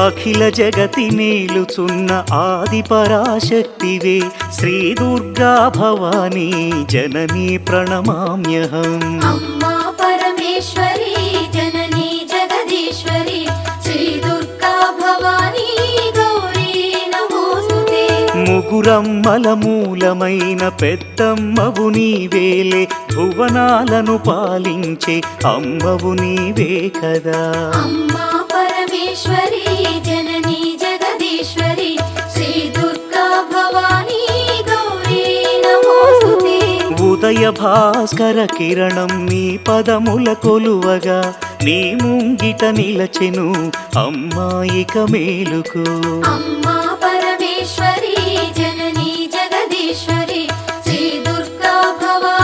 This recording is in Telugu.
అఖిల జగతి నేలుచున్న ఆది పరాశక్తివే శ్రీ దుర్గా భవానీ జననీ ప్రణమామ్యహం అమ్మా పరమేశ్వరి జననీ జగదీశ్వరి శ్రీ దుర్గా భవానీ గౌరీ నమోస్తుతే ముగురమ్మల మూలమైన పెద్దమ్మవు నీవేలే భువనాలను పాలించే అమ్మవు నీవే కదా అమ్మా పరమేశ్వరి జననీ జగదీశ్వరి శ్రీ దుర్గా భవానీ గౌరీ నమోస్తుతే ఉదయ భాస్కర కిరణం నీ పదముల కొలువగా నీ ముంగిట నిలచెను అమ్మాయిక మేలుకు అమ్మా పరమేశ్వరి